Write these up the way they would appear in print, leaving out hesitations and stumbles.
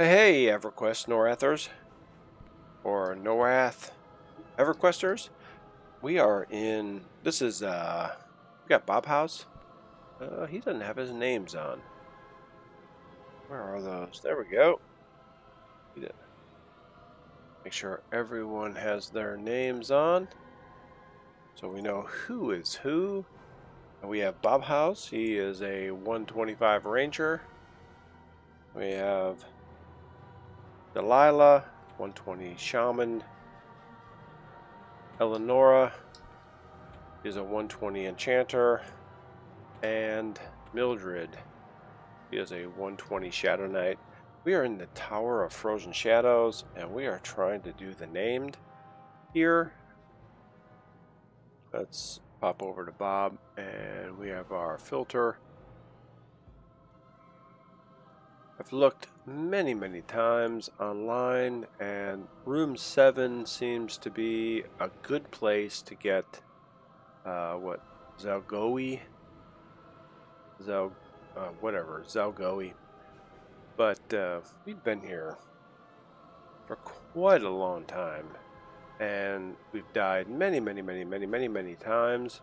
Hey, EverQuest Norathers, or Norath EverQuesters. We are in, we got Bobbhaus. He doesn't have his names on. Where are those? There we go. He did. Make sure everyone has their names on, so we know who is who. And we have Bobbhaus. He is a 125 Ranger. We have Dellylah, 120 Shaman. Elennora is a 120 Enchanter. And Milldryd is a 120 Shadow Knight. We are in the Tower of Frozen Shadows, and we are trying to do the named here. Let's pop over to Bob, and we have our filter. I've looked many times online, and room 7 seems to be a good place to get Zalgoe, Zalgoe. But we've been here for quite a long time, and we've died many times,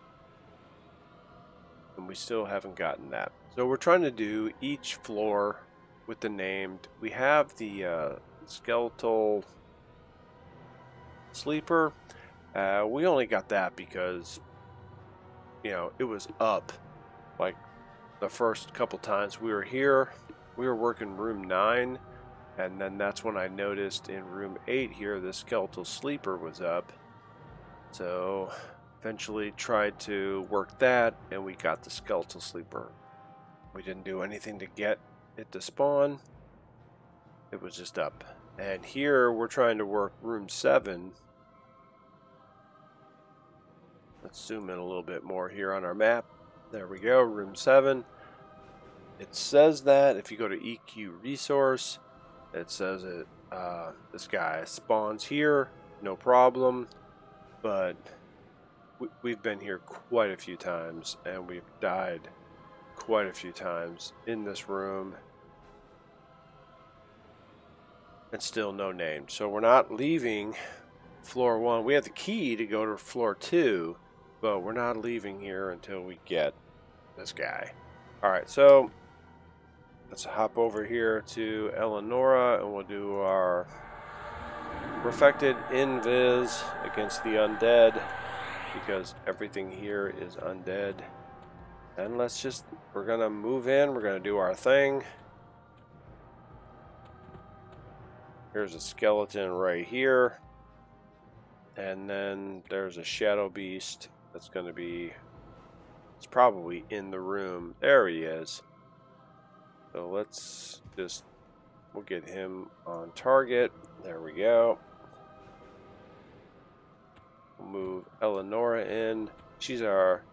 and we still haven't gotten that. So we're trying to do each floor with the named. We have the skeletal sleeper. We only got that because, you know, it was up like the first couple times we were here. We were working room 9, and then that's when I noticed in room 8 here the skeletal sleeper was up. So eventually tried to work that, and we got the skeletal sleeper. We didn't do anything to get it to spawn. It was just up. And here we're trying to work room 7. Let's zoom in a little bit more here on our map. There we go, room 7. It says that if you go to EQ resource, it says it this guy spawns here, no problem. But we've been here quite a few times, and we've died quite a few times in this room, and still no name. So we're not leaving floor 1. We have the key to go to floor 2, but we're not leaving here until we get this guy. Alright, so let's hop over here to Elennora, and we'll do our perfected invis against the undead, because everything here is undead. And we're gonna move in, we're gonna do our thing. Here's a skeleton right here, and then there's a shadow beast that's gonna be, it's probably in the room. There he is. So we'll get him on target. There we go. We'll move Elennora in. She's our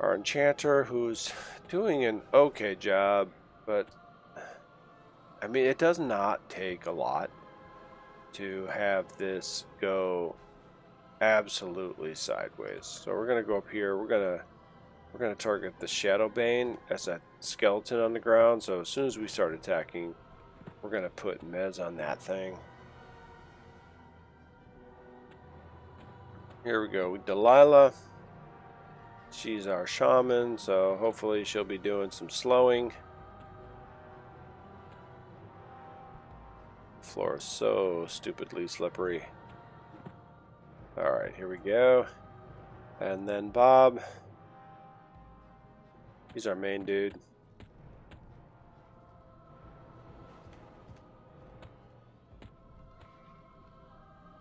enchanter, who's doing an okay job, but I mean, it does not take a lot to have this go absolutely sideways. So we're gonna go up here. We're gonna target the Shadowbane. That's that skeleton on the ground. So as soon as we start attacking, we're gonna put mez on that thing. Here we go with Dellylah. She's our shaman, so hopefully she'll be doing some slowing. The floor is so stupidly slippery. Alright, here we go. And then Bob. He's our main dude.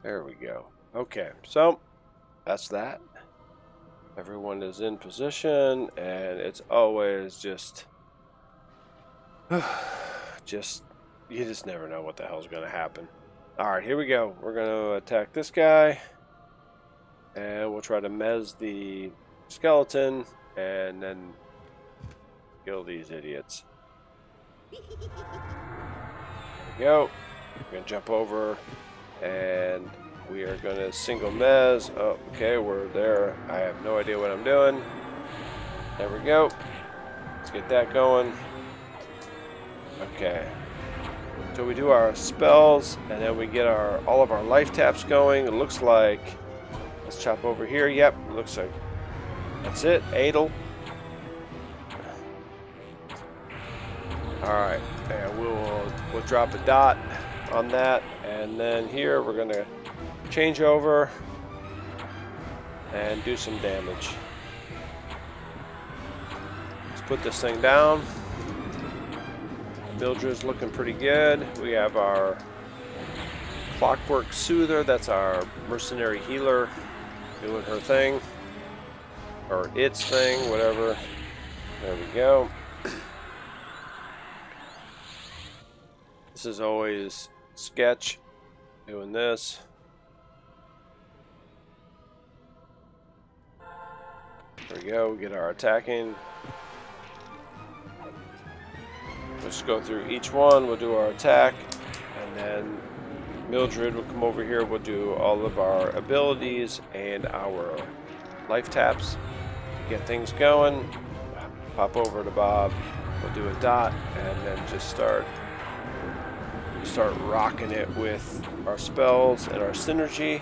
There we go. Okay, so that's that. Everyone is in position, and it's always just you just never know what the hell's going to happen. Alright, here we go. We're going to attack this guy, and we'll try to mez the skeleton, and then kill these idiots. There we go. We're going to jump over, and we are going to single mez. Oh, okay, we're there. I have no idea what I'm doing. There we go. Let's get that going. Okay. So we do our spells, and then we get all of our life taps going. It looks like, let's chop over here. Yep, it looks like that's it. Adel. All right, and we'll drop a dot on that, and then here we're gonna change over and do some damage. Let's put this thing down. Milldryd's looking pretty good. We have our Clockwork Soother, that's our mercenary healer, doing her thing, or its thing, whatever. There we go. This is always Sketch doing this. There we go, we get our attacking. Let's go through each one, we'll do our attack, and then Milldryd will come over here, we'll do all of our abilities and our life taps to get things going. Pop over to Bob, we'll do a dot, and then just start rocking it with our spells and our synergy.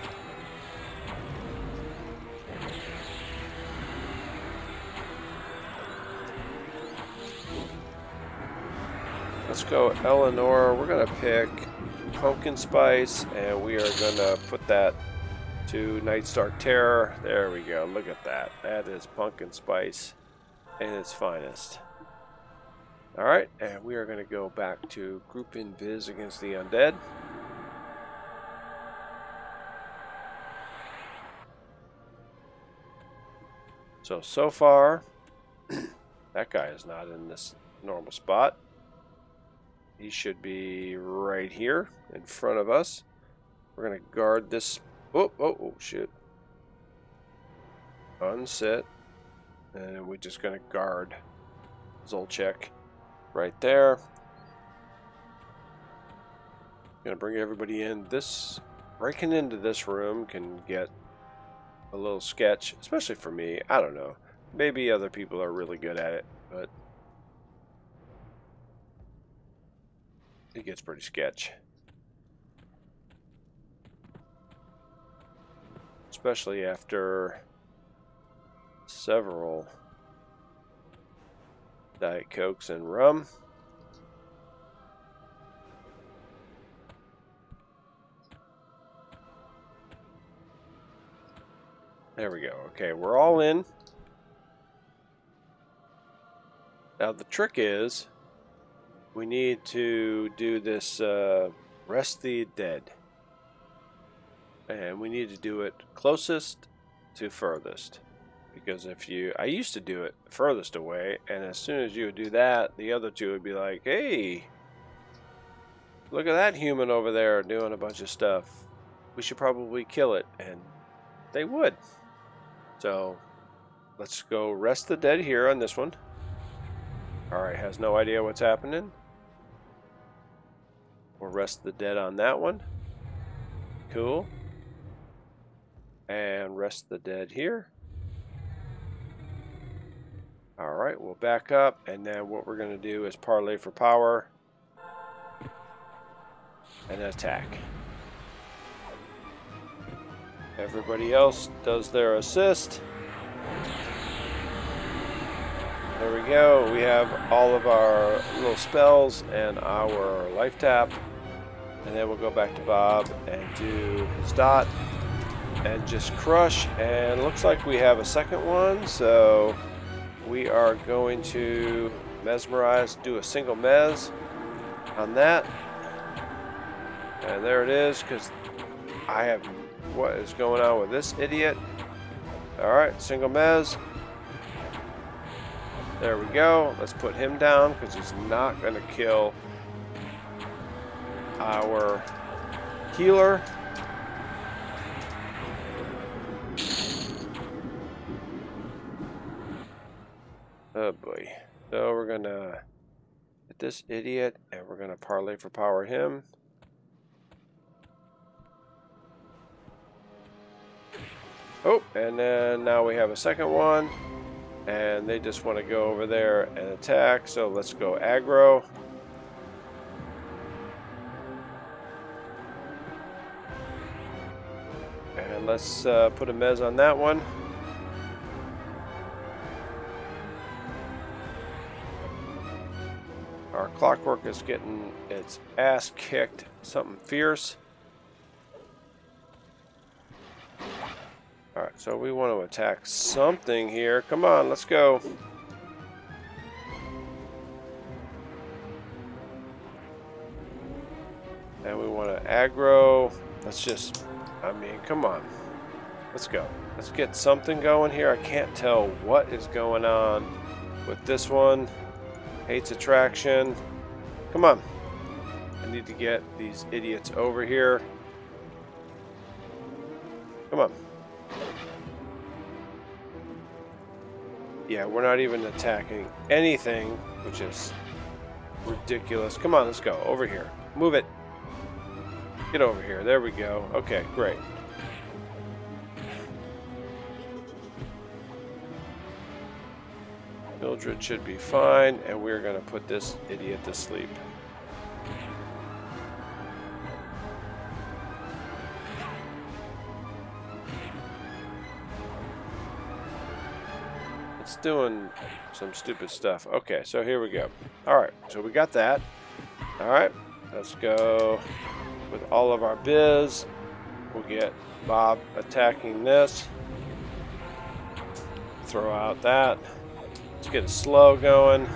Let's go Elennora. We're going to pick Pumpkin Spice, and we are going to put that to Night's Dark Terror. There we go. Look at that. That is Pumpkin Spice in its finest. Alright, and we are going to go back to Group Invis against the Undead. So far, that guy is not in this normal spot. He should be right here in front of us. We're going to guard this. Oh, shit. Unset. And we're just going to guard Zolchek right there. Going to bring everybody in. This, breaking into this room can get a little sketch, especially for me. I don't know. Maybe other people are really good at it, but it gets pretty sketch. Especially after several Diet Cokes and rum. There we go. Okay, we're all in. Now the trick is we need to do this Rest the Dead. And we need to do it closest to furthest. Because I used to do it furthest away, and as soon as you would do that, the other two would be like, hey, look at that human over there doing a bunch of stuff. We should probably kill it. And they would. So let's go Rest the Dead here on this one. Alright, has no idea what's happening. We'll Rest the Dead on that one. Cool. And Rest the Dead here. Alright, we'll back up, and then what we're going to do is parlay for power and attack. Everybody else does their assist. There we go. We have all of our little spells and our life tap. And then we'll go back to Bob and do his dot and just crush. And it looks like we have a second one, so we are going to mesmerize, do a single mez on that. And there it is, because I have what is going on with this idiot. Alright, single mez. There we go. Let's put him down because he's not going to kill our healer. Oh boy. So we're going to hit this idiot and we're going to parlay for power him. Oh, and then now we have a second one. And they just want to go over there and attack. So let's go aggro. And let's put a mez on that one. Our clockwork is getting its ass kicked. Something fierce. Alright, so we want to attack something here. Come on, let's go. And we want to aggro. Let's just, I mean, come on. Let's go. Let's get something going here. I can't tell what is going on with this one. Hates attraction. Come on. I need to get these idiots over here. Come on. Yeah, we're not even attacking anything, which is ridiculous. Come on, let's go. Over here. Move it. Get over here. There we go. Okay, great. Milldryd should be fine, and we're going to put this idiot to sleep. It's doing some stupid stuff. Okay, so here we go. Alright, so we got that. Alright, let's go with all of our biz. We'll get Bob attacking this. Throw out that. Let's get a slow going.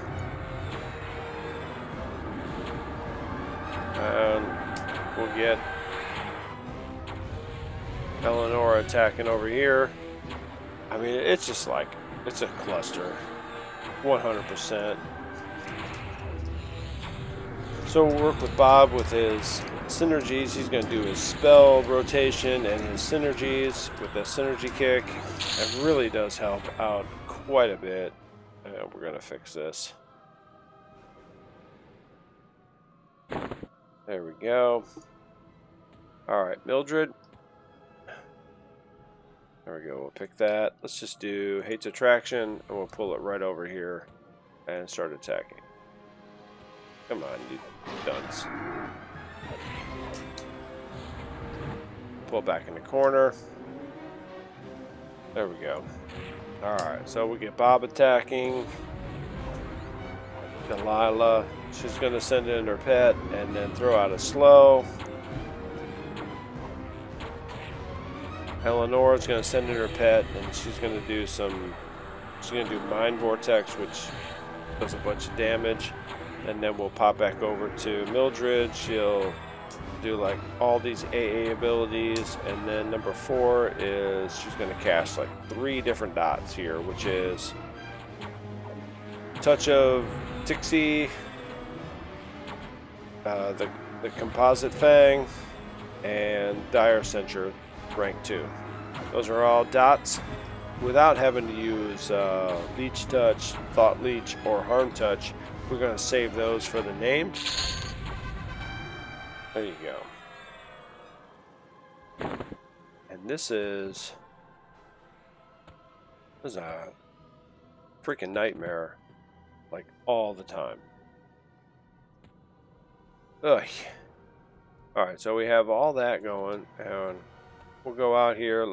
And we'll get Elennora attacking over here. I mean, it's just like, it's a cluster. 100%. So we'll work with Bob with his synergies. He's going to do his spell rotation and his synergies with the synergy kick. It really does help out quite a bit. And we're going to fix this. There we go. Alright, Milldryd. There we go, we'll pick that. Let's just do Hates Attraction, and we'll pull it right over here and start attacking. Come on, you dunce. Pull back in the corner. There we go. Alright, so we get Bob attacking. Dellylah, she's going to send in her pet and then throw out a slow. Ellennora's going to send in her pet and she's going to do some, she's going to do Mind Vortex, which does a bunch of damage. And then we'll pop back over to Milldryd. She'll do like all these AA abilities, and then number 4 is she's going to cast like 3 different dots here, which is Touch of Tixie, the Composite Fang, and Dire Censure rank 2. Those are all dots without having to use Leech Touch, Thought Leech, or Harm Touch. We're going to save those for the name. There you go. And this is a freaking nightmare, like all the time. Ugh. Alright, so we have all that going, and we'll go out here.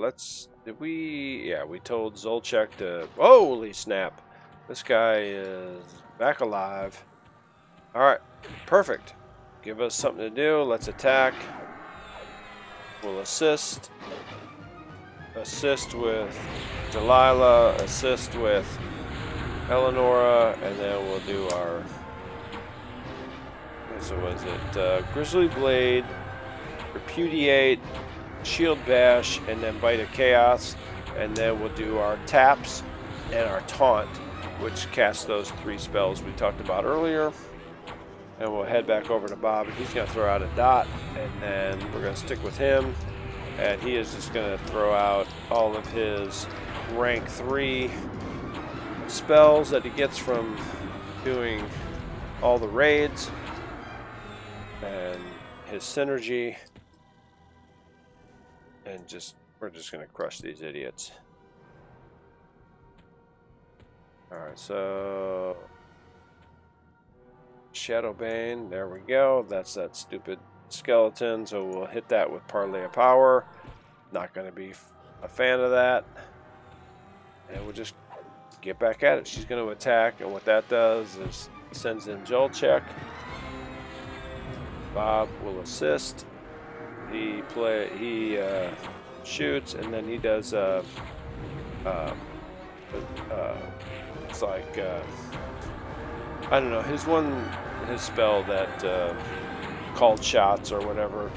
We told Zolchek to, holy snap, this guy is back alive. Alright, perfect. Give us something to do. Let's attack. We'll assist. Assist with Dellylah. Assist with Elennora. And then we'll do our... So was it Grizzly Blade, Repudiate, Shield Bash, and then Bite of Chaos. And then we'll do our taps and our taunt, which casts those 3 spells we talked about earlier. And we'll head back over to Bob, and he's going to throw out a dot, and then we're going to stick with him. And he is just going to throw out all of his rank 3 spells that he gets from doing all the raids. And his synergy. And we're just going to crush these idiots. Alright, so... Shadowbane, there we go. That's that stupid skeleton, so we'll hit that with Parlay of Power. Not going to be a fan of that. And we'll just get back at it. She's going to attack, and what that does is sends in Joel check. Bob will assist. He shoots, and then he does it's like I don't know, his spell that called shots or whatever.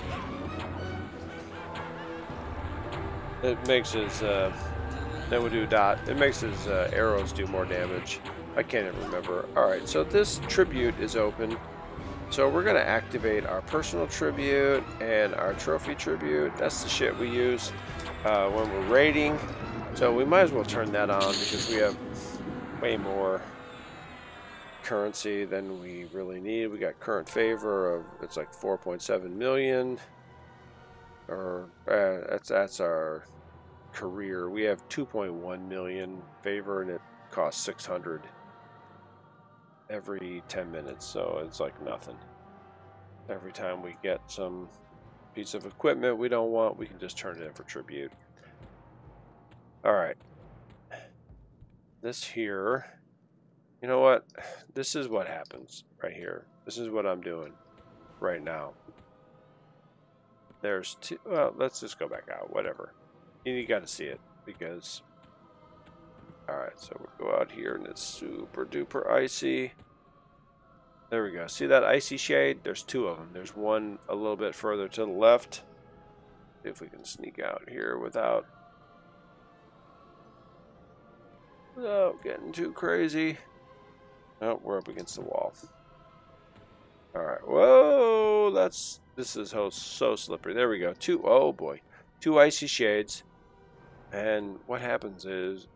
It makes his then we do dot. It makes his arrows do more damage. I can't even remember. All right, so this tribute is open. So we're gonna activate our personal tribute and our trophy tribute. That's the shit we use when we're raiding. So we might as well turn that on because we have way more currency than we really need. We got current favor of, it's like 4.7 million. Or that's our career. We have 2.1 million favor, and it costs 600 every 10 minutes, so it's like nothing. Every time we get some piece of equipment we don't want, we can just turn it in for tribute. Alright. This here, you know what? This is what happens right here. This is what I'm doing right now. There's two, well, let's just go back out, whatever. You got to see it because, alright, so we'll go out here and it's super duper icy. There we go. See that icy shade? There's two of them. There's one a little bit further to the left. See if we can sneak out here without getting too crazy. Oh, we're up against the wall. Alright. Whoa! This is so slippery. There we go. Oh boy. Two icy shades. And what happens is,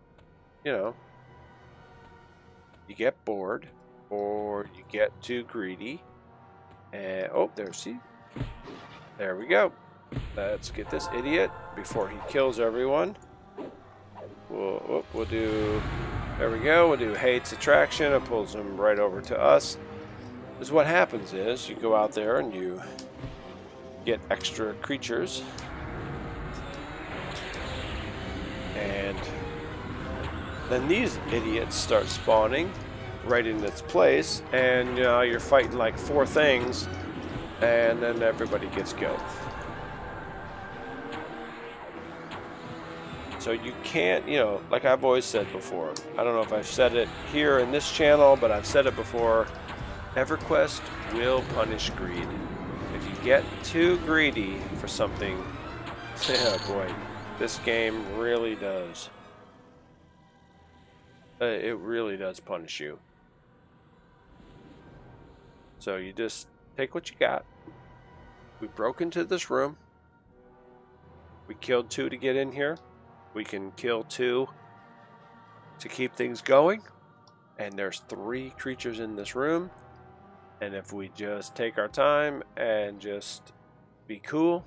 you know, you get bored or you get too greedy. And oh, there we go. Let's get this idiot before he kills everyone. We'll do, there we go. We'll do hate's attraction. It pulls him right over to us. Because what happens is you go out there and you get extra creatures. And then these idiots start spawning right in its place, and you're fighting like 4 things, and then everybody gets killed. So you can't, like I've always said before, I don't know if I've said it here in this channel, but I've said it before, EverQuest will punish greed. If you get too greedy for something, oh boy, this game really does. It really does punish you. So you just take what you got. We broke into this room. We killed 2 to get in here. We can kill 2 to keep things going. And there's 3 creatures in this room. And if we just take our time and just be cool,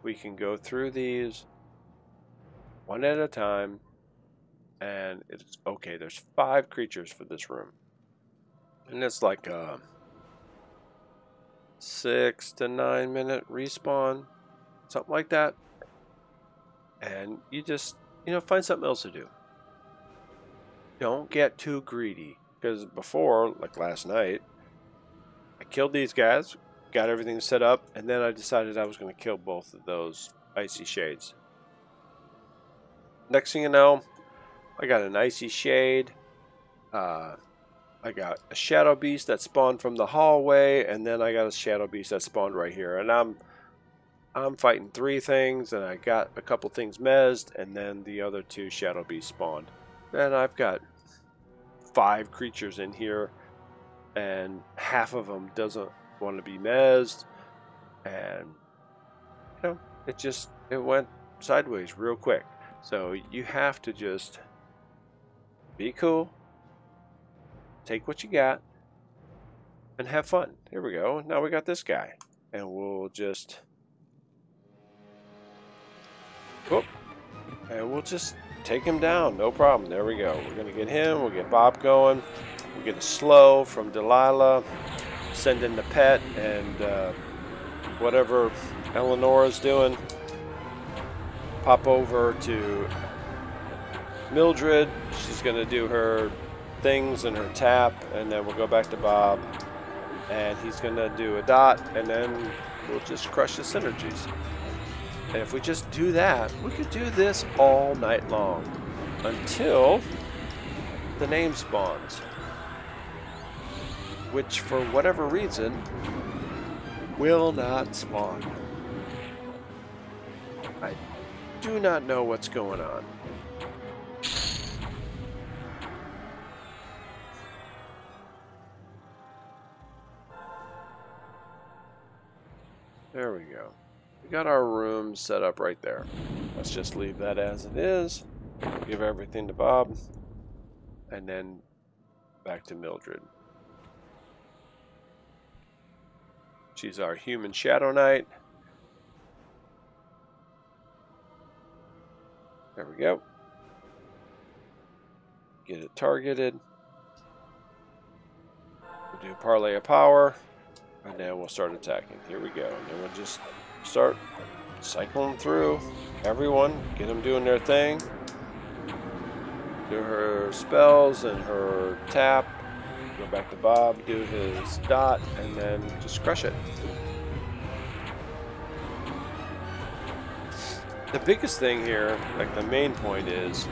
we can go through these one at a time. And it's okay. There's 5 creatures for this room. And it's like a 6 to 9 minute respawn. Something like that. And you just, find something else to do. Don't get too greedy. Because before, like last night, I killed these guys, got everything set up, and then I decided I was going to kill both of those icy shades. Next thing you know, I got an icy shade. I got a shadow beast that spawned from the hallway, and then I got a shadow beast that spawned right here. And I'm fighting 3 things, and I got a couple things mezzed, and then the other 2 shadow beasts spawned. And I've got 5 creatures in here, and half of them doesn't want to be mezzed, and it went sideways real quick. So you have to just be cool, take what you got, and have fun. Here we go. Now we got this guy, and we'll just take him down, no problem. There we go. We're gonna get him. We'll get Bob going. We'll get a slow from Dellylah. Send in the pet and whatever Ellennora's doing. pop over to Milldryd. She's going to do her things and her tap, and then we'll go back to Bob, and he's going to do a dot, and then we'll just crush the synergies. And if we just do that, we could do this all night long until the name spawns, which for whatever reason will not spawn. I do not know what's going on. There we go. We got our room set up right there. Let's just leave that as it is. Give everything to Bob. And then back to Milldryd. She's our human Shadow Knight. There we go. Get it targeted. We'll do Parlay of Power. And then we'll start attacking. Here we go. And then we'll just start cycling through everyone. Get them doing their thing. Do her spells and her tap. Go back to Bob. Do his dot. And then just crush it. The biggest thing here, like the main point is,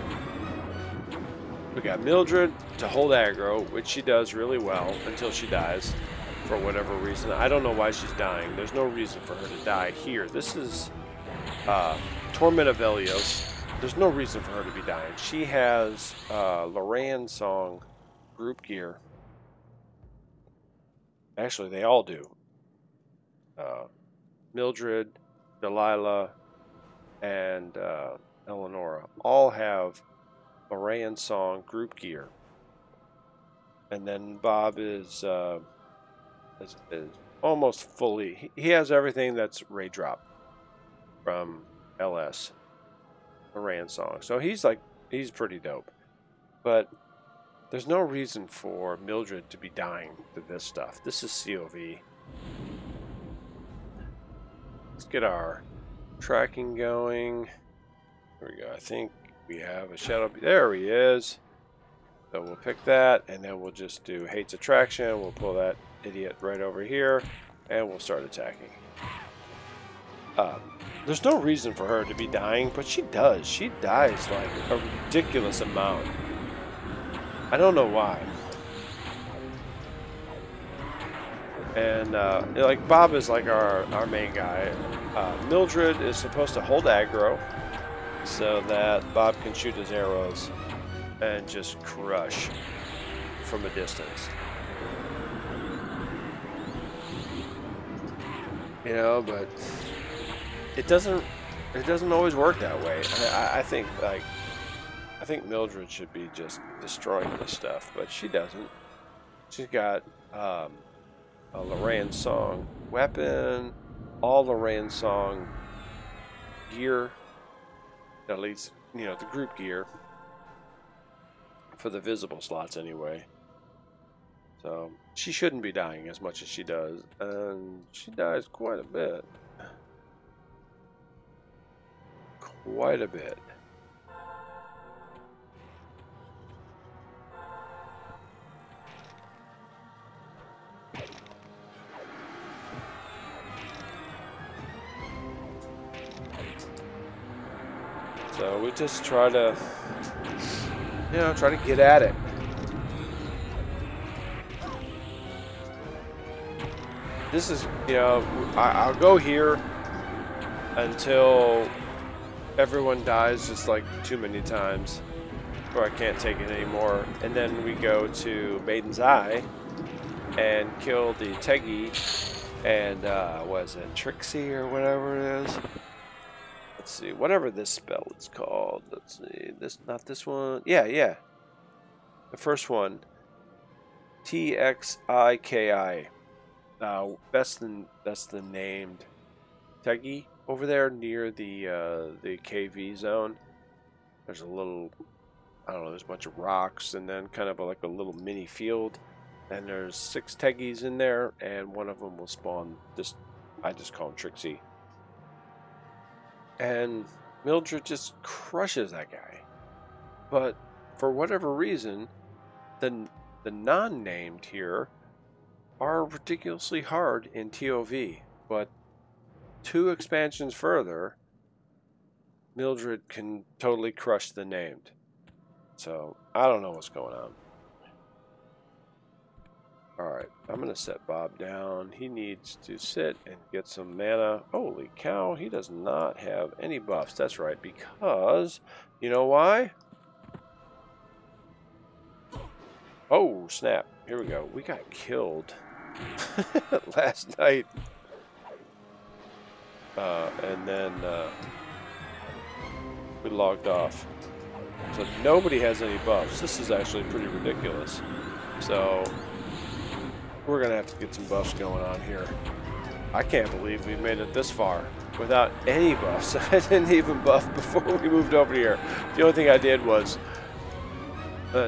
we got Milldryd to hold aggro, which she does really well until she dies. For whatever reason. I don't know why she's dying. There's no reason for her to die here. This is Torment of Elios. There's no reason for her to be dying. She has Loran Song group gear. Actually, they all do. Milldryd, Dellylah, and Elennora all have Loran Song group gear. And then Bob is almost fully. He has everything that's Ray Drop from LS, Loran Song. So he's pretty dope. But there's no reason for Milldryd to be dying to this stuff. This is CoV. Let's get our tracking going. Here we go. I think we have a shadow. There he is. So we'll pick that, and then we'll just do Hates Attraction. We'll pull that idiot right over here, and we'll start attacking. There's no reason for her to be dying, but she does. She dies like a ridiculous amount. I don't know why. And like Bob is like our main guy. Milldryd is supposed to hold aggro so that Bob can shoot his arrows and just crush from a distance. You know, but it doesn't always work that way. I think Milldryd should be just destroying this stuff, but she doesn't. She's got a Loran Song weapon, all Loran Song gear, at least, you know, the group gear for the visible slots anyway. So she shouldn't be dying as much as she does, and she dies quite a bit. Quite a bit. So we just try to, you know, try to get at it. This is, you know, I'll go here until everyone dies just like too many times, or I can't take it anymore. And then we go to Maiden's Eye and kill the Teggy and what is it, Trixie or whatever it is. Let's see, whatever this spell is called. Let's see, this, not this one. Yeah, the first one, TXIKI. That's the named Teggy over there near the KV zone. There's a little, I don't know, there's a bunch of rocks and then kind of like a little mini field, and there's 6 Teggies in there, and one of them will spawn this. I just call him Trixie. And Milldryd just crushes that guy. But for whatever reason, the non-named here are ridiculously hard in ToV. But 2 expansions further, Milldryd can totally crush the named. So, I don't know what's going on. Alright, I'm going to set Bob down. He needs to sit and get some mana. Holy cow, he does not have any buffs. That's right, because, you know why? Oh, snap. Here we go. We got killed last night. And then we logged off. So nobody has any buffs. This is actually pretty ridiculous. So we're going to have to get some buffs going on here. I can't believe we made it this far without any buffs. I didn't even buff before we moved over here. The only thing I did was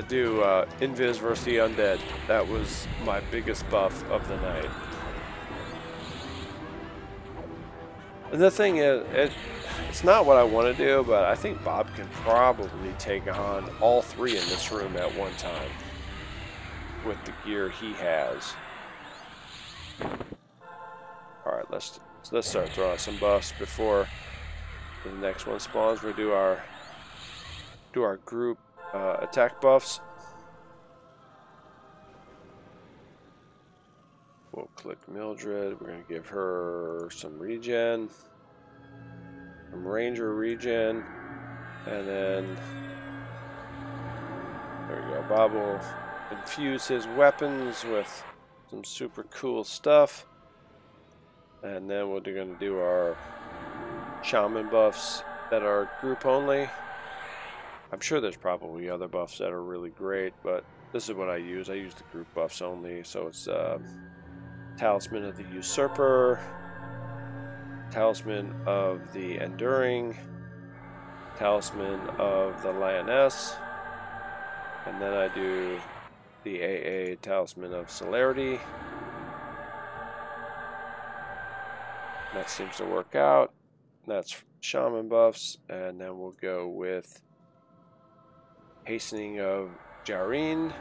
do Invis versus the Undead. That was my biggest buff of the night. And the thing is, it's not what I want to do, but I think Bob can probably take on all 3 in this room at one time with the gear he has. Alright, let's start throwing some buffs before the next one spawns. We'll do our group attack buffs. We'll click Milldryd. We're going to give her some regen, some ranger regen, and then there we go. Bob will infuse his weapons with some super cool stuff, and then we're going to do our shaman buffs that are group only. I'm sure there's probably other buffs that are really great, but this is what I use. I use the group buffs only, so it's Talisman of the Usurper, Talisman of the Enduring, Talisman of the Lioness, and then I do the AA Talisman of Celerity. That seems to work out. That's shaman buffs, and then we'll go with Hastening of Jareen.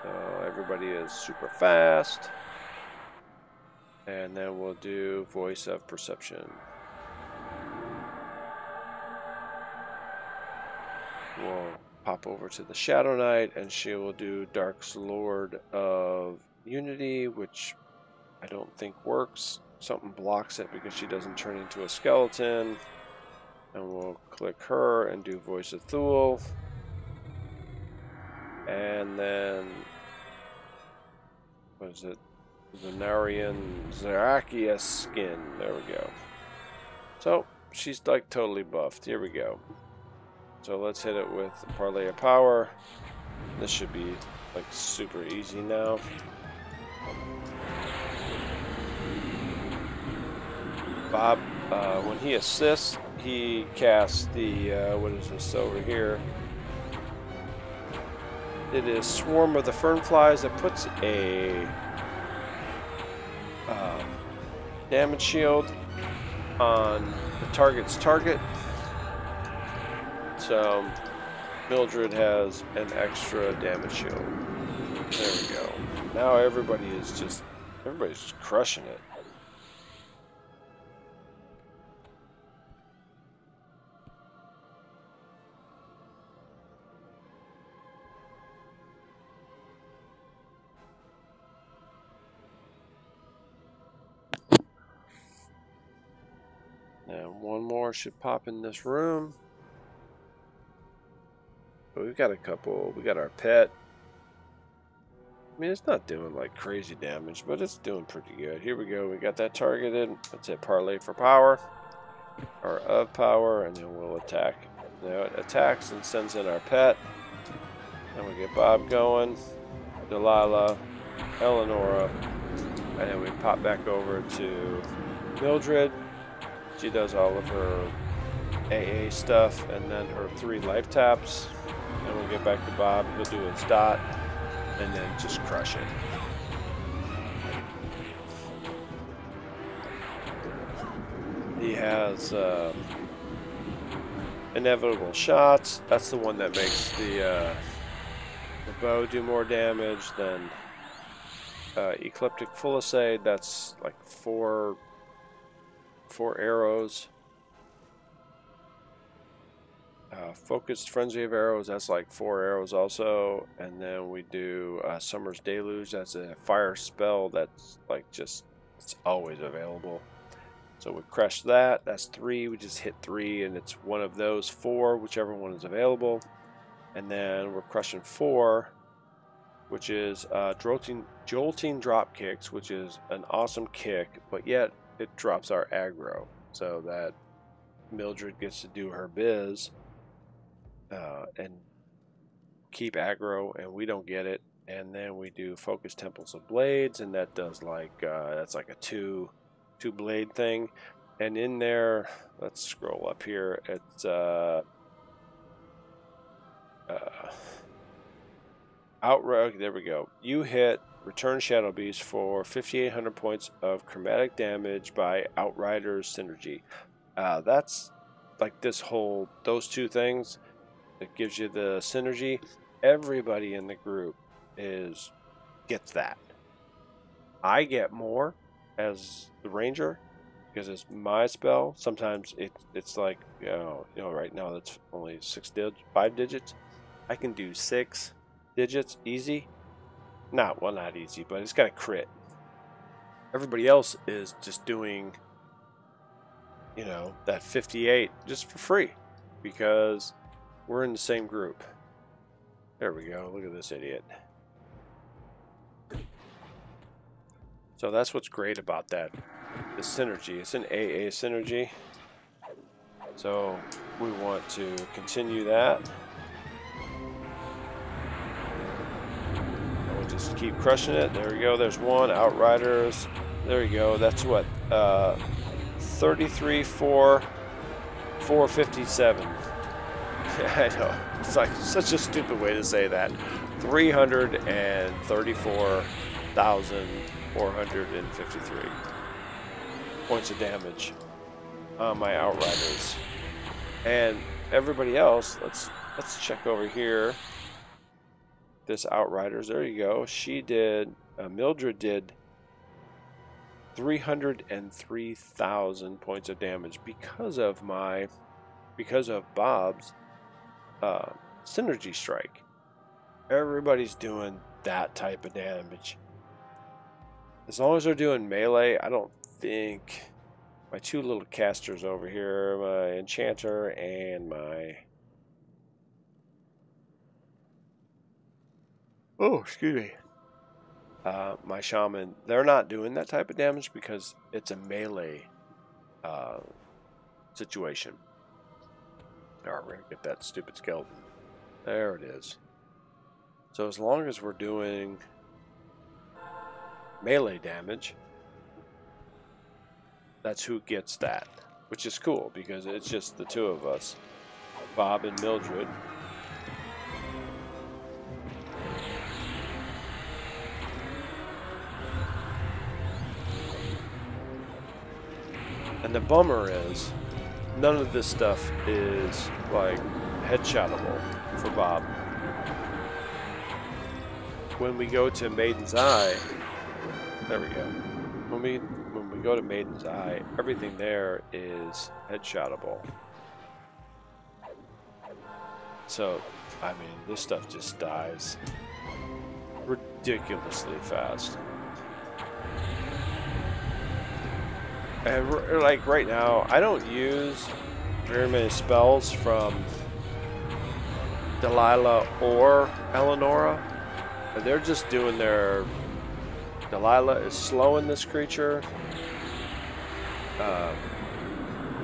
So everybody is super fast. And then we'll do Voice of Perception. We'll pop over to the Shadow Knight, and she will do Dark's Lord of Unity, which I don't think works. Something blocks it because she doesn't turn into a skeleton. And we'll click her and do Voice of Thule. And then, what is it? Zanarian Zerachius skin. There we go. So she's like totally buffed. Here we go. So let's hit it with Parlay of Power. This should be like super easy now. Bob, when he assists, he casts the what is this over here? It is Swarm of the Fernflies that puts a damage shield on the target's target. So Milldryd has an extra damage shield. There we go. Now everybody's just crushing it. Now one more should pop in this room. But we've got a couple. We got our pet. I mean, it's not doing like crazy damage, but it's doing pretty good. Here we go. We got that targeted. Let's hit Parlay for Power, or of Power, and then we'll attack. Now it attacks and sends in our pet. Then we get Bob going, Dellylah, Elennora, and then we pop back over to Milldryd. She does all of her AA stuff, and then her 3 life taps. Then we'll get back to Bob. He'll do his dot, and then just crush it. He has Inevitable shots. That's the one that makes the bow do more damage than Ecliptic Fulisade. That's like four arrows. Focused Frenzy of Arrows, that's like 4 arrows also. And then we do Summer's Deluge, that's a fire spell that's like just, it's always available. So we crush that, that's 3, we just hit 3 and it's one of those 4, whichever one is available. And then we're crushing 4, which is Jolting Drop Kicks, which is an awesome kick, but yet it drops our aggro. So that Milldryd gets to do her biz. And keep aggro, and we don't get it. And then we do Focus Temples of Blades, and that does like that's like a two blade thing. And in there, let's scroll up here. It's Outrug. There we go. You hit Return Shadow Beast for 5,800 points of chromatic damage by Outrider's synergy. That's like those two things. It gives you the synergy. Everybody in the group gets that. I get more as the ranger because it's my spell. Sometimes it's like right now that's only 5 digits. I can do 6 digits easy. Not easy, but it's got a crit. Everybody else is just doing that 58 just for free because we're in the same group. There we go. Look at this idiot. So that's what's great about that. The synergy. It's an AA synergy. So we want to continue that. And we'll just keep crushing it. There we go. There's one. Outriders. There you go. That's what? 33, 4, 457. I know. It's like such a stupid way to say that. 334,453 points of damage on my Outriders. And everybody else, let's check over here. This Outriders, there you go. She did, Milldryd did 303,000 points of damage because of Bob's synergy strike. Everybody's doing that type of damage. As long as they're doing melee, I don't think my 2 little casters over here, my enchanter and my my shaman, they're not doing that type of damage because it's a melee situation. Alright, we're gonna get that stupid skeleton. There it is. So as long as we're doing melee damage, that's who gets that, which is cool because it's just the 2 of us, Bob and Milldryd. And the bummer is, none of this stuff is like headshotable for Bob. When we go to Maiden's Eye, there we go. When we go to Maiden's Eye, everything there is headshotable. So, I mean, this stuff just dies ridiculously fast. And like right now, I don't use very many spells from Dellylah or Elennora. They're just doing their... Dellylah is slowing this creature.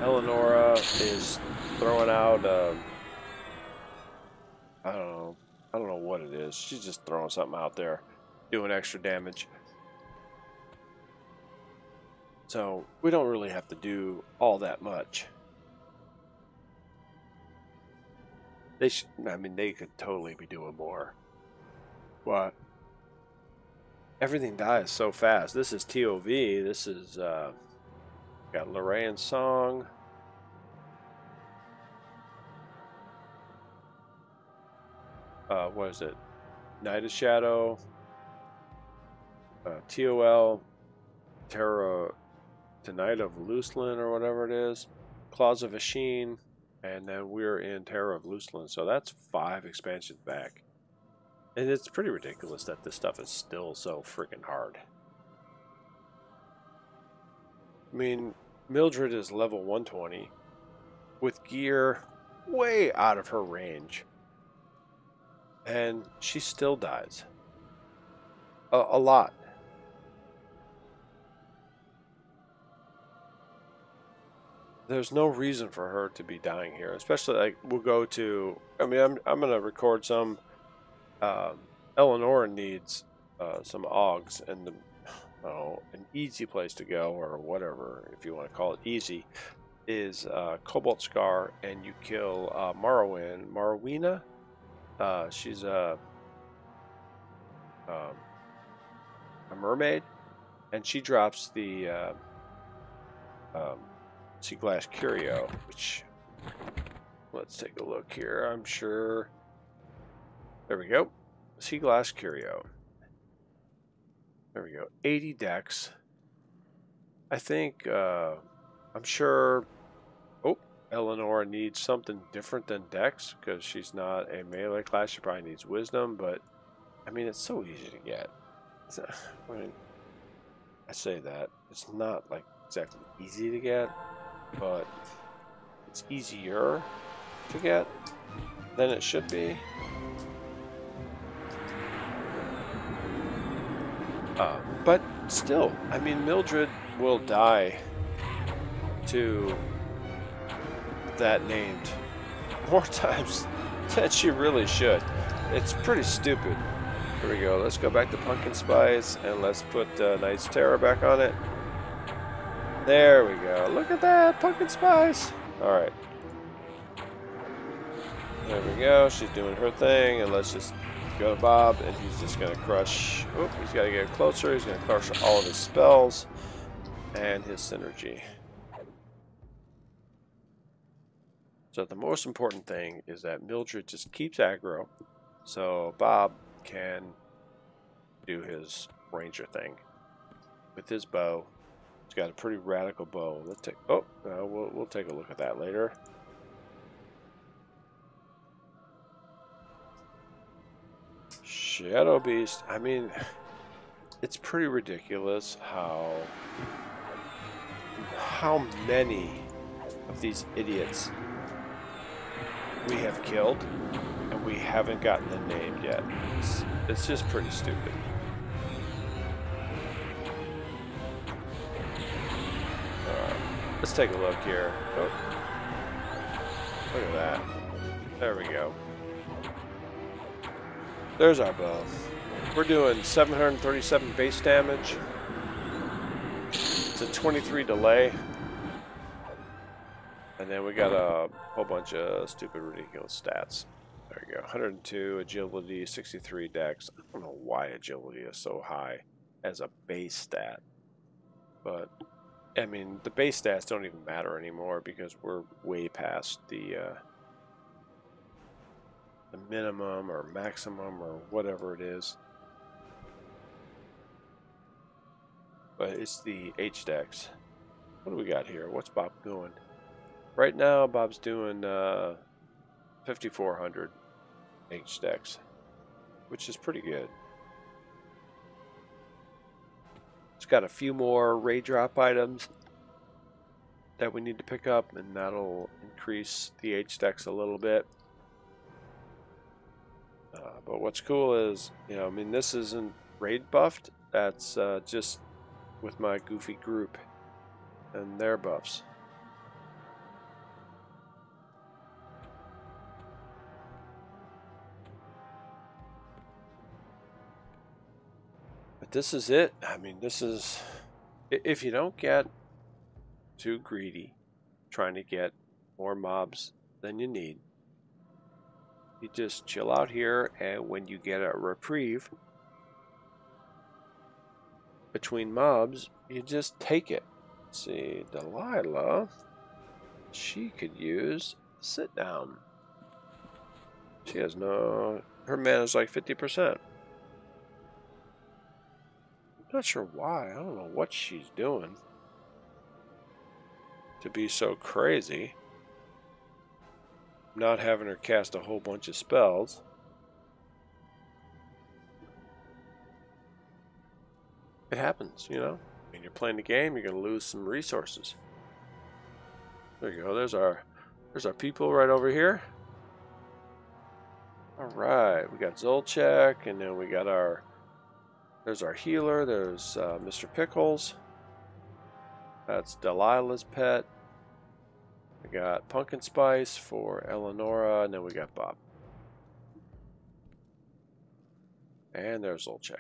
Elennora is throwing out... I don't know what it is. She's just throwing something out there, doing extra damage. So we don't really have to do all that much. I mean, they could totally be doing more. But everything dies so fast. This is ToV. This is got Lorraine's Song. what is it? Night of Shadow, TOL, Terra, Tonight of Luceland, or whatever it is, Claws of Asheen, and then we're in Terror of Luceland. So that's 5 expansions back. And it's pretty ridiculous that this stuff is still so freaking hard. I mean, Milldryd is level 120 with gear way out of her range. And she still dies. A lot. There's no reason for her to be dying here, especially like we'll go to. I mean, I'm gonna record some. Elennora needs some Augs, and an easy place to go, or whatever if you want to call it easy, is Cobalt Scar, and you kill Marowina. She's a mermaid, and she drops the Sea Glass Curio, which, let's take a look here. I'm sure, there we go, Sea Glass Curio. There we go, 80 dex. I think, I'm sure, oh, Elennora needs something different than dex, because she's not a melee class. She probably needs wisdom, but, I mean, it's so easy to get. I mean, I say that, it's not, like, exactly easy to get, but it's easier to get than it should be. But still, I mean, Milldryd will die to that named more times than she really should. It's pretty stupid. Here we go. Let's go back to Pumpkin Spice, and let's put Knight's Terror back on it. There we go. Look at that, Pumpkin Spice. Alright. There we go. She's doing her thing, and let's just go to Bob, and he's just going to crush. Oh, he's got to get closer. He's going to crush all of his spells and his synergy. So the most important thing is that Milldryd just keeps aggro, so Bob can do his ranger thing with his bow. He's got a pretty radical bow. Let's take. Oh, we'll take a look at that later. Shadow Beast. I mean, it's pretty ridiculous how many of these idiots we have killed, and we haven't gotten the name yet. It's just pretty stupid. Let's take a look here. Oh. Look at that. There we go. There's our bow. We're doing 737 base damage. It's a 23 delay. And then we got a whole bunch of stupid, ridiculous stats. There we go. 102 agility, 63 dex. I don't know why agility is so high as a base stat. But, I mean, the base stats don't even matter anymore because we're way past the minimum or maximum or whatever it is. But it's the H-Dex. What do we got here? What's Bob doing? Right now, Bob's doing 5,400 H-Dex, which is pretty good. It's got a few more raid drop items that we need to pick up, and that'll increase the H-Dex a little bit. But what's cool is, you know, I mean, this isn't raid buffed. That's just with my goofy group and their buffs. But this is it. I mean, this is, if you don't get too greedy trying to get more mobs than you need, you just chill out here, and when you get a reprieve between mobs, you just take it. Let's see, Dellylah, she could use sit down. She has no, her mana's like 50%. Not sure why. I don't know what she's doing to be so crazy. Not having her cast a whole bunch of spells. It happens, you know. When you're playing the game, you're going to lose some resources. There you go. There's our people right over here. All right, we got Zolchek, and then we got there's our healer. There's Mr. Pickles. That's Delylah's pet. We got Pumpkin Spice for Elennora, and then we got Bob. And there's Zolchek.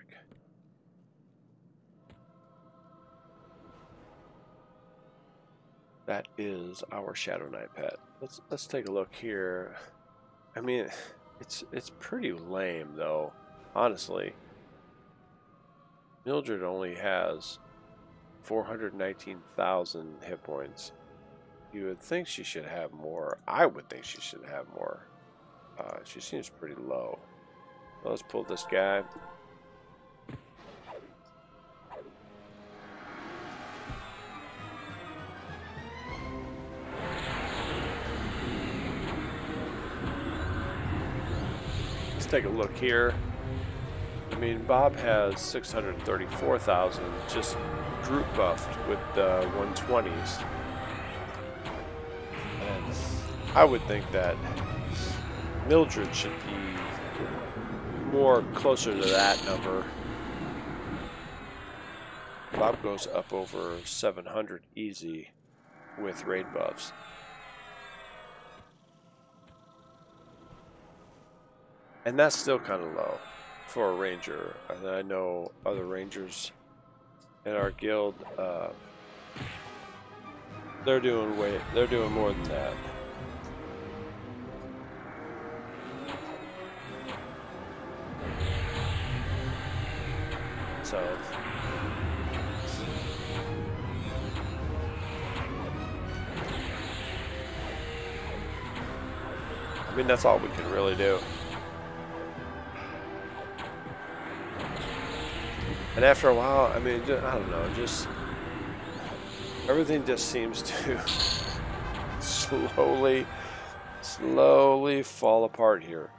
That is our Shadow Knight pet. Let's take a look here. I mean, it's pretty lame though, honestly. Milldryd only has 419,000 hit points. You would think she should have more. I would think she should have more. She seems pretty low. So let's pull this guy. Let's take a look here. I mean, Bob has 634,000 just group buffed with the 120s. And I would think that Milldryd should be more closer to that number. Bob goes up over 700 easy with raid buffs. And that's still kind of low for a ranger. And I know other rangers in our guild, they're doing more than that. So I mean, that's all we can really do. And after a while, I mean, I don't know, just everything just seems to slowly fall apart here.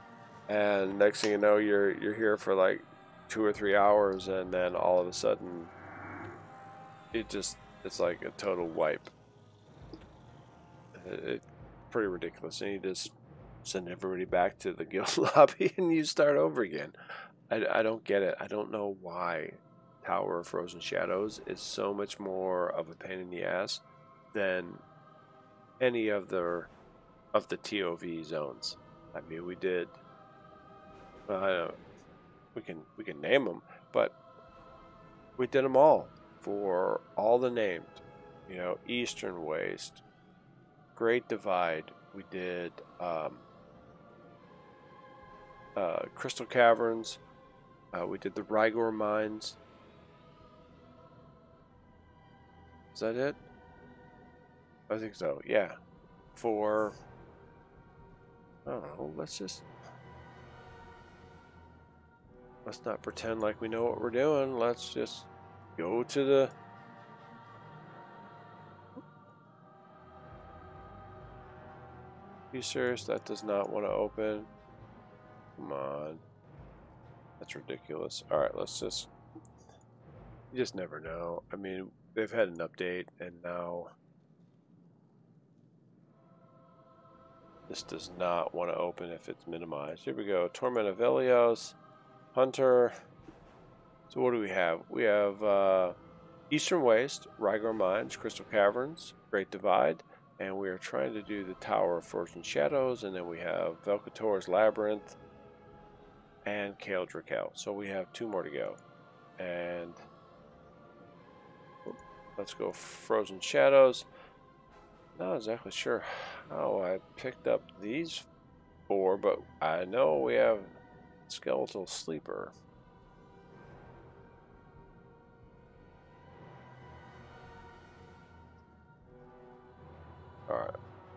And next thing you know, you're here for like 2 or 3 hours, and then all of a sudden, it's like a total wipe. It's pretty ridiculous. And you just send everybody back to the guild lobby, and you start over again. I don't get it. I don't know why Tower of Frozen Shadows is so much more of a pain in the ass than any of the ToV zones. I mean, we did. We can name them, but we did them all for all the named. You know, Eastern Waste, Great Divide. We did Crystal Caverns. We did the Rygor Mines. Is that it? I think so, yeah. For, I don't know, let's not pretend like we know what we're doing. Let's just go to the... Are you serious? That does not want to open? Come on. That's ridiculous. Alright, let's just... You just never know. I mean, they've had an update, and now this does not want to open if it's minimized. Here we go. Torment of Elios, Hunter. So what do we have? We have Eastern Waste, Rygor Mines, Crystal Caverns, Great Divide, and we are trying to do the Tower of Frozen Shadows, and then we have Velcator's Labyrinth and Kale Drakel. So we have 2 more to go. And let's go Frozen Shadows. Not exactly sure how I picked up these 4, but I know we have Skeletal Sleeper. Alright,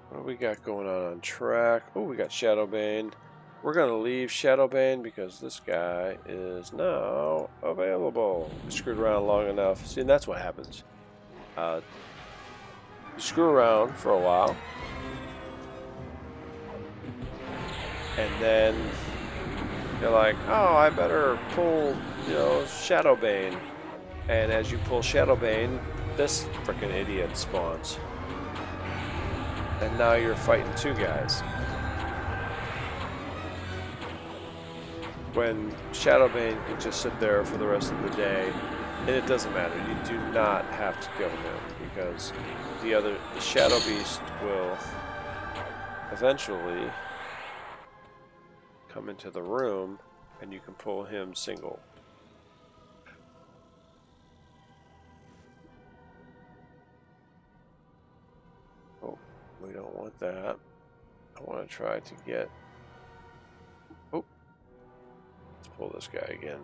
what do we got going on track? Oh, we got Shadowbane. We're going to leave Shadowbane because this guy is now available. We screwed around long enough. See, and that's what happens. You screw around for a while. And then you're like, oh, I better pull, you know, Shadowbane. And as you pull Shadowbane, this frickin' idiot spawns. And now you're fighting two guys. When Shadowbane can just sit there for the rest of the day, and it doesn't matter. You do not have to kill him because the Shadow Beast will eventually come into the room, and you can pull him single. Oh, we don't want that. I want to try to get... Oh, let's pull this guy again.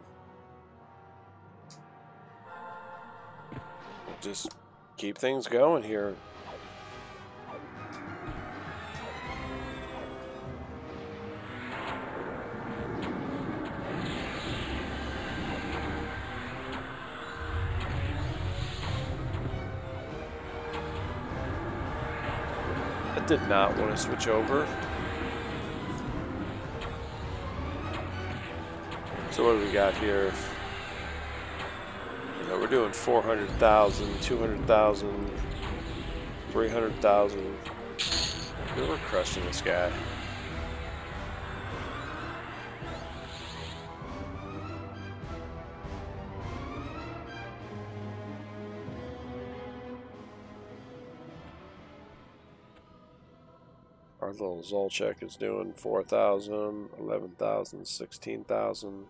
Just keep things going here. I did not want to switch over. So what do we got here? You know, we're doing 400,000, 200,000, 300,000. We're crushing this guy. Our little Zolchek is doing 4,000, 11,000, 16,000.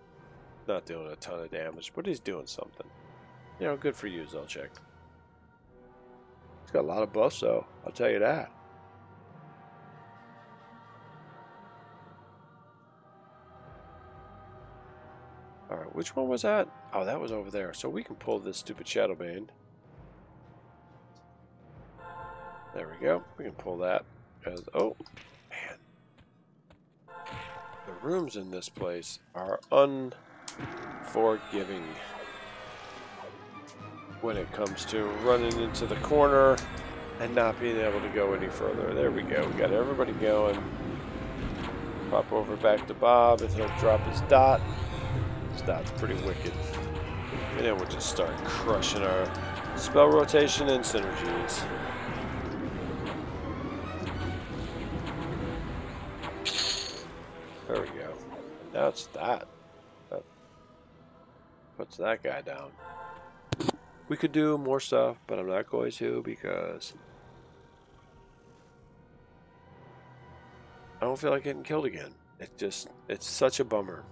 Not doing a ton of damage, but he's doing something. You know, good for you, Zolchek. He's got a lot of buffs, though. I'll tell you that. Alright, which one was that? Oh, that was over there. So we can pull this stupid Shadowbane. There we go. We can pull that. Oh, man. The rooms in this place are unforgiving when it comes to running into the corner and not being able to go any further. There we go. We got everybody going. Pop over back to Bob and he'll drop his dot. His dot's pretty wicked. And then we'll just start crushing our spell rotation and synergies. There we go. That's that. That puts that guy down. We could do more stuff, but I'm not going to because I don't feel like getting killed again. It's such a bummer.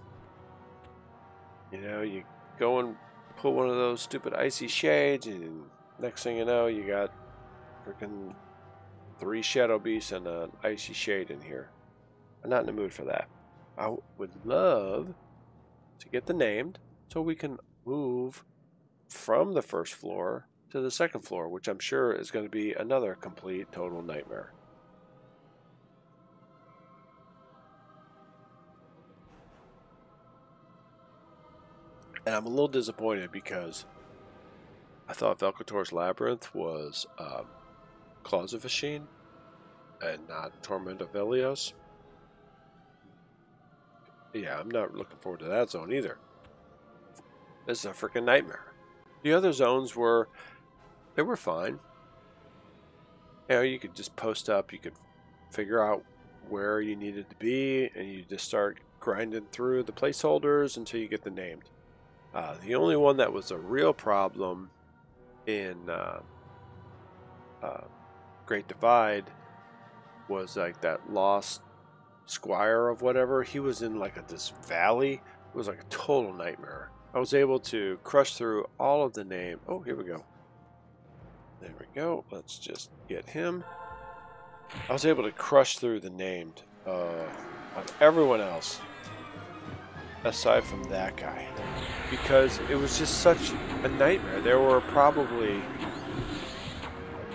You know, you go and pull one of those stupid icy shades, and next thing you know, you got freaking 3 shadow beasts and an icy shade in here. I'm not in the mood for that. I would love to get the named so we can move from the first floor to the second floor, which I'm sure is going to be another complete total nightmare. And I'm a little disappointed because I thought Velkator's Labyrinth was Claws of Vasheen and not Torment of Velios. Yeah, I'm not looking forward to that zone either. This is a freaking nightmare. The other zones were fine. You know, you could just post up, you could figure out where you needed to be, and you just start grinding through the placeholders until you get the named. The only one that was a real problem in Great Divide was like that lost squire of whatever. He was in like this valley. It was like a total nightmare. I was able to crush through all of the name. Oh, here we go. There we go. Let's just get him. I was able to crush through the named of everyone else aside from that guy because it was just such a nightmare. There were probably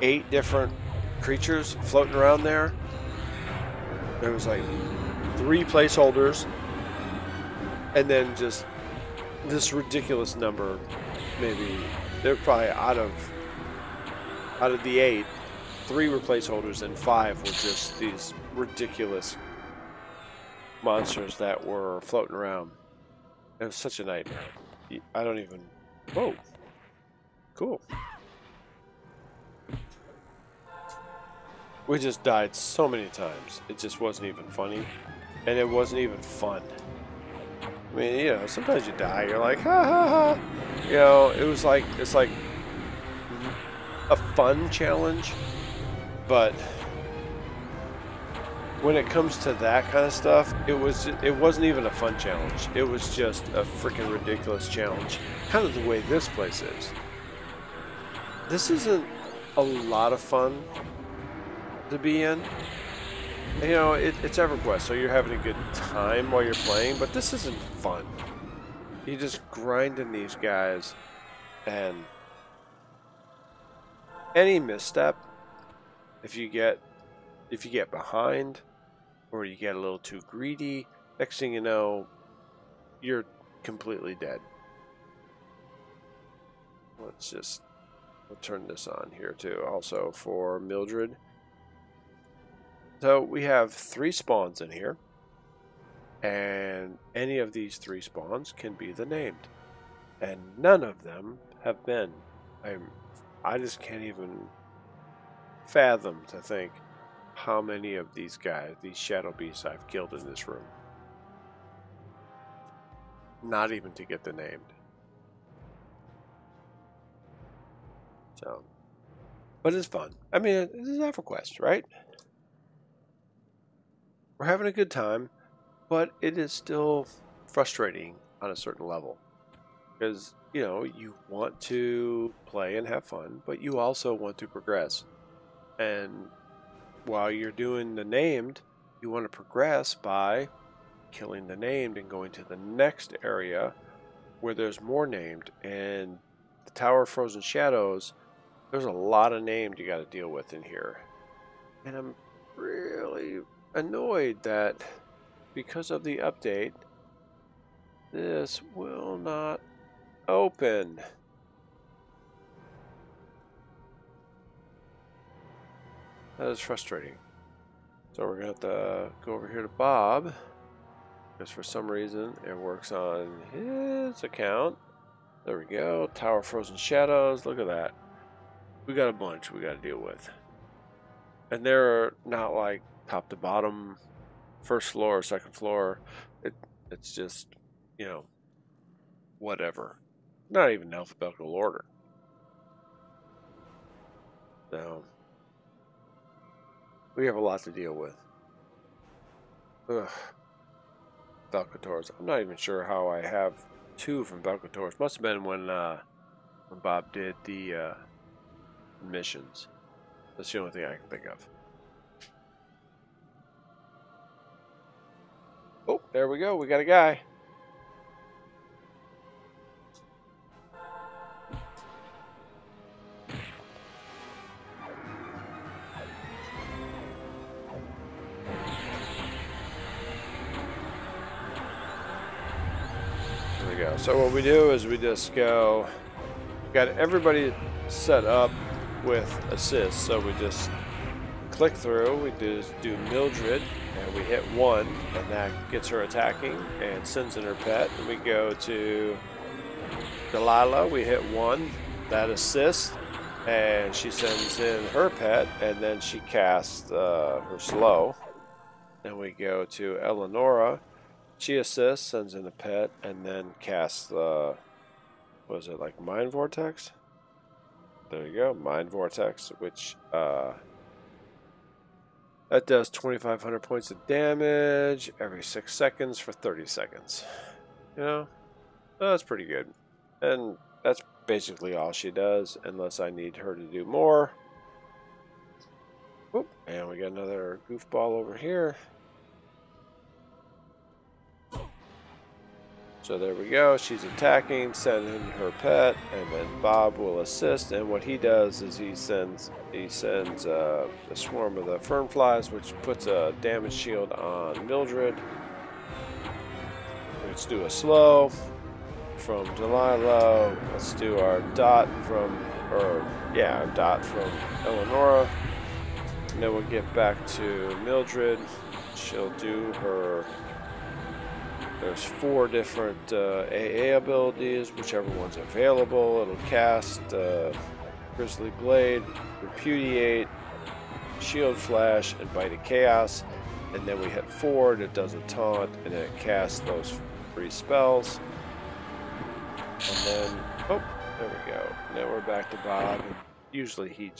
8 different creatures floating around there. There was like 3 placeholders, and then just this ridiculous number. Maybe they're probably out of the 8, 3 were placeholders and 5 were just these ridiculous monsters that were floating around. It was such a nightmare. I don't even... Whoa. Cool. We just died so many times. It just wasn't even funny. And it wasn't even fun. I mean, you know, sometimes you die, you're like, ha ha ha. You know, it's like a fun challenge. But when it comes to that kind of stuff, it wasn't even a fun challenge. It was just a freaking ridiculous challenge. Kind of the way this place is. This isn't a lot of fun to be in. You know, it's EverQuest, so you're having a good time while you're playing, but this isn't fun. You're just grinding these guys, and any misstep, if you get behind, or you get a little too greedy, next thing you know, you're completely dead. We'll turn this on here too, also for Milldryd. So we have 3 spawns in here, and any of these 3 spawns can be the named, and none of them have been. I just can't even fathom to think how many of these guys, these shadow beasts, I've killed in this room. Not even to get the named. So, but it's fun. I mean, this is EverQuest, right? We're having a good time, but it is still frustrating on a certain level. Because, you know, you want to play and have fun, but you also want to progress. And while you're doing the named, you want to progress by killing the named and going to the next area where there's more named. And the Tower of Frozen Shadows, there's a lot of named you got to deal with in here. And I'm really annoyed that because of the update, this will not open. That is frustrating. So we're going to have to go over here to Bob, because for some reason it works on his account. There we go. Tower of Frozen Shadows. Look at that. We got a bunch we got to deal with. And they're not like top to bottom, first floor or second floor. It's just, you know, whatever. Not even alphabetical order. So we have a lot to deal with. Ugh. Velcators. I'm not even sure how I have 2 from Velcators. Must have been when Bob did the missions. That's the only thing I can think of. Oh, there we go. We got a guy. There we go. So what we do is we just go, got everybody set up with assists. So we just click through, we just do Milldryd, and we hit 1, and that gets her attacking and sends in her pet. And we go to Dellylah, we hit 1, that assists, and she sends in her pet, and then she casts her slow. Then we go to Elennora, she assists, sends in a pet, and then casts the, what is it, like Mind Vortex? There you go, Mind Vortex, which that does 2,500 points of damage every 6 seconds for 30 seconds. You know, that's pretty good. And that's basically all she does, unless I need her to do more. Oop, and we got another goofball over here. So there we go. She's attacking, sending her pet, and then Bob will assist. And what he does is he sends a swarm of the fern flies, which puts a damage shield on Milldryd. Let's do a slow from Dellylah. Let's do our dot from, our dot from Elennora. And then we'll get back to Milldryd. She'll do her. There's 4 different AA abilities, whichever one's available. It'll cast Grizzly Blade, Repudiate, Shield Flash, and Bite of Chaos. And then we hit forward, it does a taunt, and then it casts those 3 spells. And then, oh, there we go. Now we're back to Bob. And usually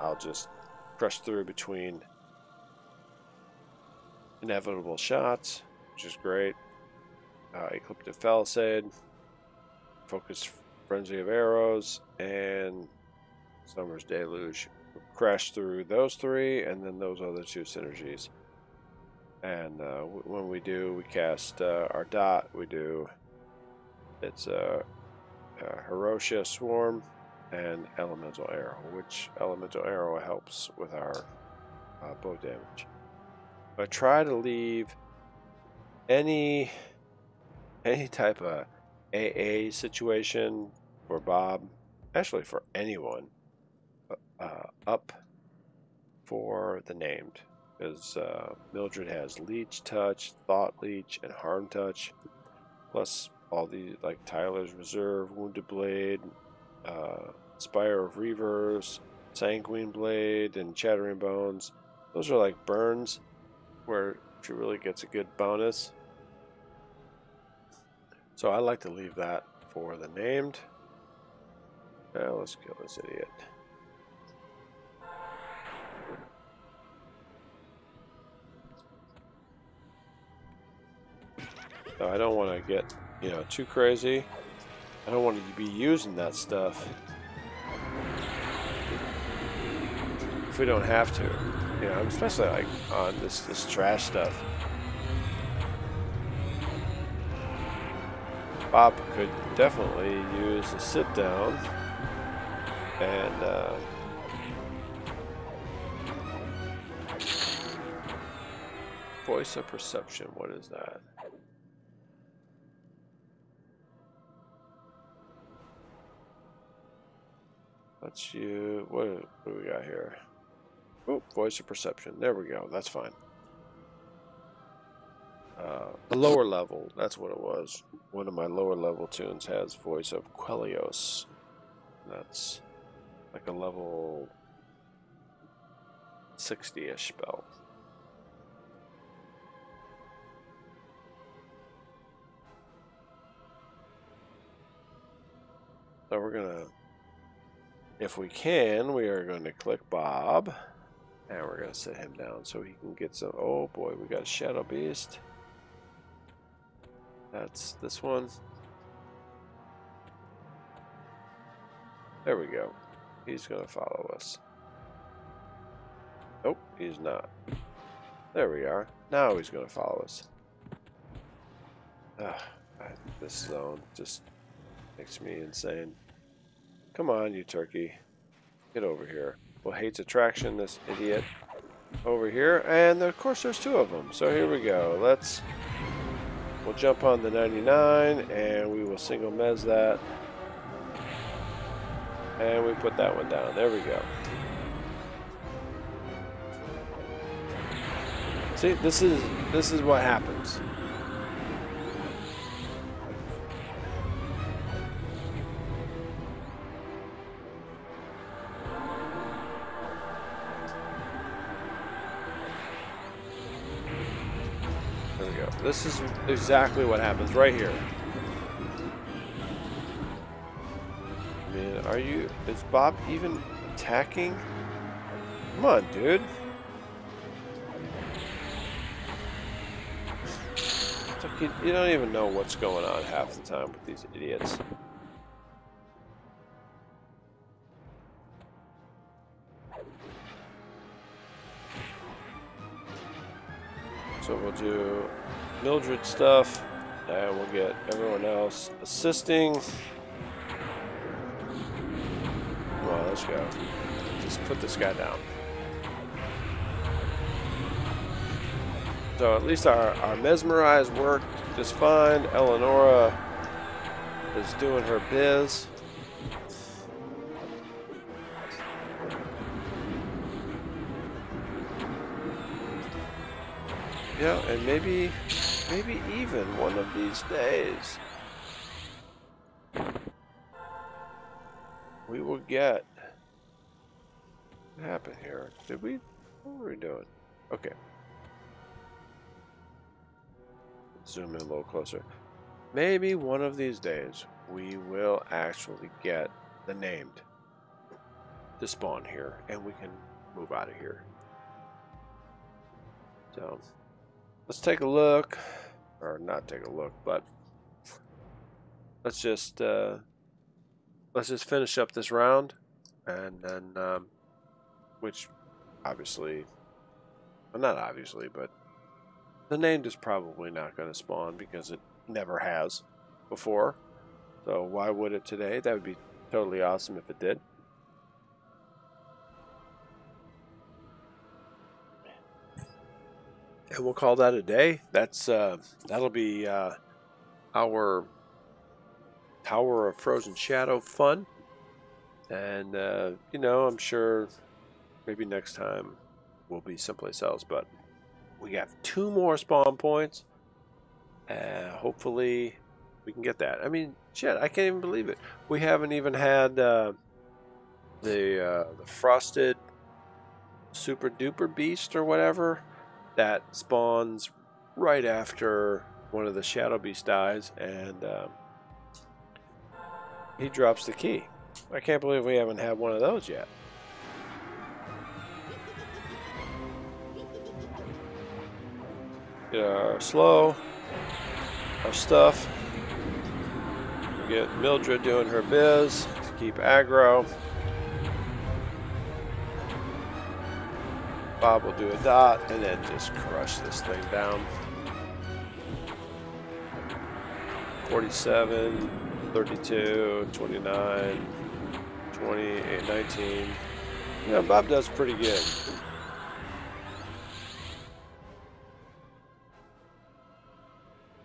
I'll just crush through between inevitable shots, which is great. Ecliptic Palisade, Focus Frenzy of Arrows, and Summer's Deluge. Crash through those 3, and then those other 2 synergies. And when we cast our dot, it's a Herocia Swarm and Elemental Arrow, which Elemental Arrow helps with our bow damage. I try to leave any type of AA situation for Bob, actually for anyone, up for the named, because Milldryd has Leech Touch, Thought Leech, and Harm Touch, plus all these like Tyler's Reserve, Wounded Blade, Spire of Reavers, Sanguine Blade, and Chattering Bones. Those are like burns where she really gets a good bonus. So I like to leave that for the named. Now let's kill this idiot. So I don't want to get, too crazy. I don't want to be using that stuff if we don't have to. Especially like on this trash stuff. Bob could definitely use a sit down and Voice of Perception. What is that? Let's use, what do we got here? Oh, Voice of Perception. There we go. That's fine. The lower level, that's what it was. One of my lower level tunes has Voice of Quellios. That's like a level 60-ish spell. So we're gonna, if we can, we are going to click Bob, and we're going to set him down so he can get some. Oh boy, we got a Shadow Beast. That's this one. There we go. He's going to follow us. Nope, he's not. There we are. Now he's going to follow us. This zone just makes me insane. Come on, you turkey. Get over here. Well, hates attraction, this idiot. Over here. And of course there's 2 of them. So here we go. We'll jump on the 99 and we will single mez that. And we put that one down. There we go. See, this is what happens. There we go. This is exactly what happens right here. I mean, is Bob even attacking? Come on, dude. It's like you don't even know what's going on half the time with these idiots. So we'll do Milldryd stuff. And we'll get everyone else assisting. Well, let's go. Just put this guy down. So at least our mesmerize worked just fine. Elennora is doing her biz. Yeah, and maybe even one of these days we will get. What happened here? Did we? What were we doing? Okay. Zoom in a little closer. Maybe one of these days we will actually get the named to spawn here, and we can move out of here. So let's take a look, or not take a look, but let's just finish up this round, and then which obviously, well, not obviously, but the named is probably not going to spawn because it never has before. So why would it today? That would be totally awesome if it did. And we'll call that a day. That's that'll be our Tower of Frozen Shadow fun. And you know, I'm sure maybe next time we'll be someplace else, but we got 2 more spawn points. Hopefully we can get that. I mean, shit, I can't even believe it. We haven't even had the frosted super duper beast or whatever that spawns right after one of the shadow beasts dies, and he drops the key. I can't believe we haven't had one of those yet. Get our slow, our stuff. We get Milldryd doing her biz to keep aggro. Bob will do a dot and then just crush this thing down. 47, 32, 29, 28, 19. Yeah, Bob does pretty good.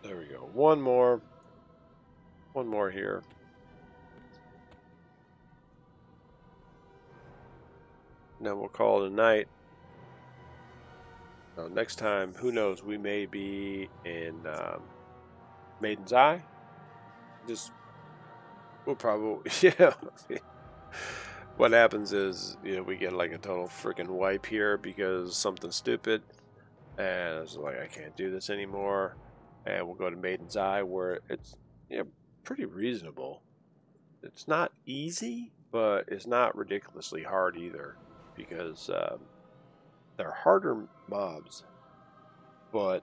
There we go. One more here. And then we'll call it a night. So next time, who knows? We may be in Maiden's Eye. We'll probably, yeah. What happens is, you know, we get like a total freaking wipe here because something stupid, and it's like I can't do this anymore. And we'll go to Maiden's Eye, where it's, you know, pretty reasonable. It's not easy, but it's not ridiculously hard either, because they're harder mobs, but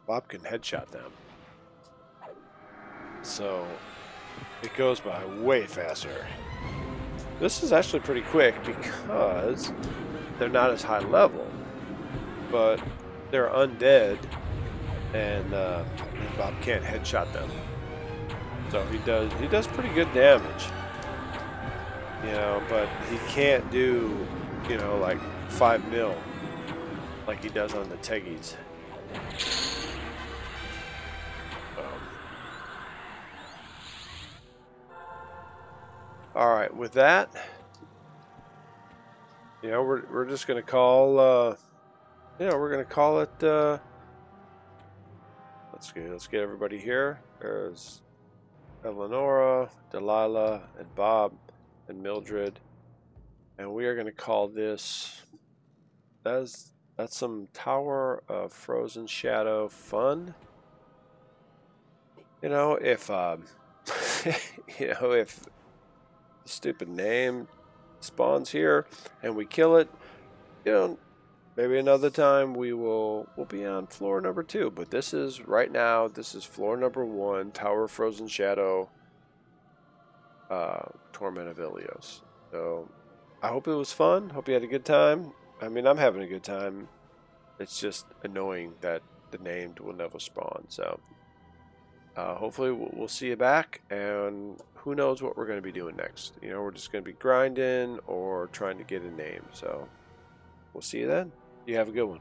Bob can headshot them, so it goes by way faster. This is actually pretty quick because they're not as high level, but they're undead, and Bob can't headshot them. So he does pretty good damage, you know, but he can't do, you know, like 5 mil like he does on the Teggies. All right, with that, you know, we're just gonna call, you know, we're gonna call it. Let's get everybody here. There's Elennora, Dellylah, and Bob, and Milldryd, and we are gonna call this. That's some Tower of Frozen Shadow fun. You know, if you know, if the stupid name spawns here and we kill it, you know, maybe another time we'll be on floor number 2. But this is right now. This is floor number 1, Tower of Frozen Shadow, Torment of Ilios. So I hope it was fun. Hope you had a good time. I mean, I'm having a good time. It's just annoying that the named will never spawn. So hopefully we'll see you back, and who knows what we're going to be doing next. You know, we're just going to be grinding or trying to get a name. So we'll see you then. You have a good one.